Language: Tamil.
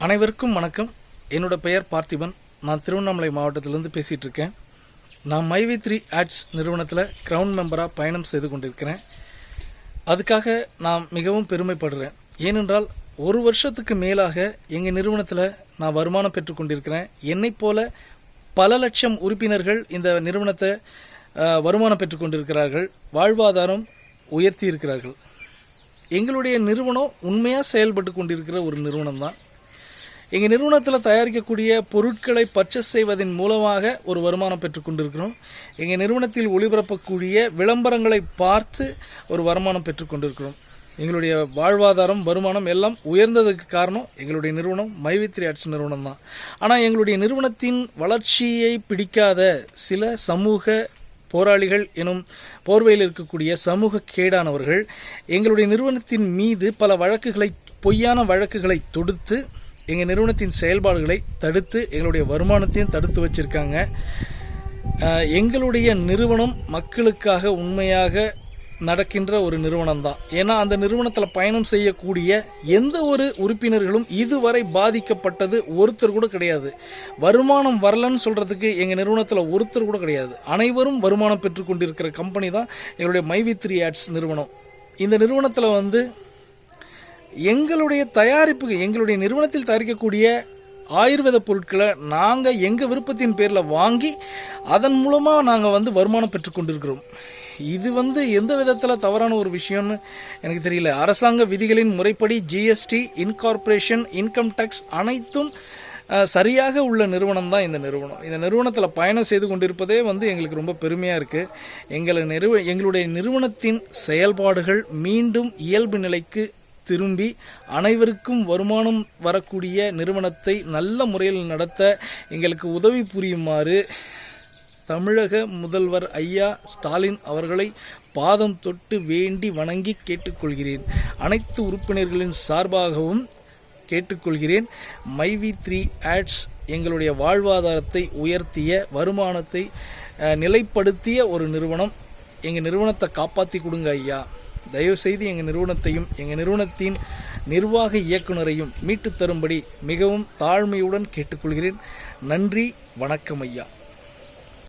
அனைவருக்கும் வணக்கம். என்னோட பெயர் பார்த்திபன். நான் திருவண்ணாமலை மாவட்டத்திலிருந்து பேசிகிட்டு இருக்கேன். நான் மைவி3 ஆட்ஸ் நிறுவனத்தில் கிரவுன் மெம்பராக பயணம் செய்து கொண்டிருக்கிறேன். அதுக்காக நான் மிகவும் பெருமைப்படுறேன். ஏனென்றால் ஒரு வருஷத்துக்கு மேலாக எங்கள் நிறுவனத்தில் நான் வருமானம் பெற்றுக்கொண்டிருக்கிறேன். என்னைப் போல பல லட்சம் உறுப்பினர்கள் இந்த நிறுவனத்தை வருமானம் பெற்றுக்கொண்டிருக்கிறார்கள், வாழ்வாதாரம் உயர்த்தி இருக்கிறார்கள். எங்களுடைய நிறுவனம் உண்மையாக செயல்பட்டு கொண்டிருக்கிற ஒரு நிறுவனம் தான். எங்கள் நிறுவனத்தில் தயாரிக்கக்கூடிய பொருட்களை பர்ச்சேஸ் செய்வதன் மூலமாக ஒரு வருமானம் பெற்றுக்கொண்டிருக்கிறோம். எங்கள் நிறுவனத்தில் ஒளிபரப்பக்கூடிய விளம்பரங்களை பார்த்து ஒரு வருமானம் பெற்றுக்கொண்டிருக்கிறோம். எங்களுடைய வாழ்வாதாரம் வருமானம் எல்லாம் உயர்ந்ததுக்கு காரணம் எங்களுடைய நிறுவனம் மைவி3 ஆட்ஸ் நிறுவனம் தான். ஆனால் எங்களுடைய நிறுவனத்தின் வளர்ச்சியை பிடிக்காத சில சமூக போராளிகள் எனும் போர்வையில் இருக்கக்கூடிய சமூக கேடானவர்கள் எங்களுடைய நிறுவனத்தின் மீது பல வழக்குகளை, பொய்யான வழக்குகளை தொடுத்து எங்கள் நிறுவனத்தின் செயல்பாடுகளை தடுத்து எங்களுடைய வருமானத்தையும் தடுத்து வச்சுருக்காங்க. எங்களுடைய நிறுவனம் மக்களுக்காக உண்மையாக நடக்கின்ற ஒரு நிறுவனம் தான். ஏன்னா அந்த நிறுவனத்தில் பயணம் செய்யக்கூடிய எந்த ஒரு உறுப்பினர்களும் இதுவரை பாதிக்கப்பட்டது ஒருத்தர் கூட கிடையாது. வருமானம் வரலன்னு சொல்கிறதுக்கு எங்கள் நிறுவனத்தில் ஒருத்தர் கூட கிடையாது. அனைவரும் வருமானம் பெற்றுக்கொண்டிருக்கிற கம்பெனி தான் எங்களுடைய மைவி3 ஆட்ஸ் நிறுவனம். இந்த நிறுவனத்தில் எங்களுடைய தயாரிப்பு, எங்களுடைய நிறுவனத்தில் தயாரிக்கக்கூடிய ஆயுர்வேத பொருட்களை நாங்கள் எங்கள் விருப்பத்தின் பேரில் வாங்கி அதன் மூலமாக நாங்கள் வருமானம் பெற்றுக்கொண்டிருக்கிறோம். இது எந்த விதத்தில் தவறான ஒரு விஷயம்னு எனக்கு தெரியல. அரசாங்க விதிகளின் முறைப்படி ஜிஎஸ்டி, இன்கார்பரேஷன், இன்கம் டேக்ஸ் அனைத்தும் சரியாக உள்ள நிறுவனம் தான் இந்த நிறுவனம். இந்த நிறுவனத்தில் பயணம் செய்து கொண்டிருப்பதே எங்களுக்கு ரொம்ப பெருமையாக இருக்குது. எங்களுடைய நிறுவனத்தின் செயல்பாடுகள் மீண்டும் இயல்பு நிலைக்கு திரும்பி அனைவருக்கும் வருமானம் வரக்கூடிய நிறுவனத்தை நல்ல முறையில் நடத்த எங்களுக்கு உதவி புரியுமாறு தமிழக முதல்வர் ஐயா ஸ்டாலின் அவர்களை பாதம் தொட்டு வேண்டி வணங்கி கேட்டுக்கொள்கிறேன். அனைத்து உறுப்பினர்களின் சார்பாகவும் கேட்டுக்கொள்கிறேன். மைவி3 ஆட்ஸ் எங்களுடைய வாழ்வாதாரத்தை உயர்த்திய, வருமானத்தை நிலைப்படுத்திய ஒரு நிறுவனம். எங்கள் நிறுவனத்தை காப்பாற்றி கொடுங்க ஐயா. தயவுசெய்து எங்கள் நிறுவனத்தையும் எங்கள் நிறுவனத்தின் நிர்வாக இயக்குநரையும் மீட்டு தரும்படி மிகவும் தாழ்மையுடன் கேட்டுக்கொள்கிறேன். நன்றி, வணக்கம் ஐயா.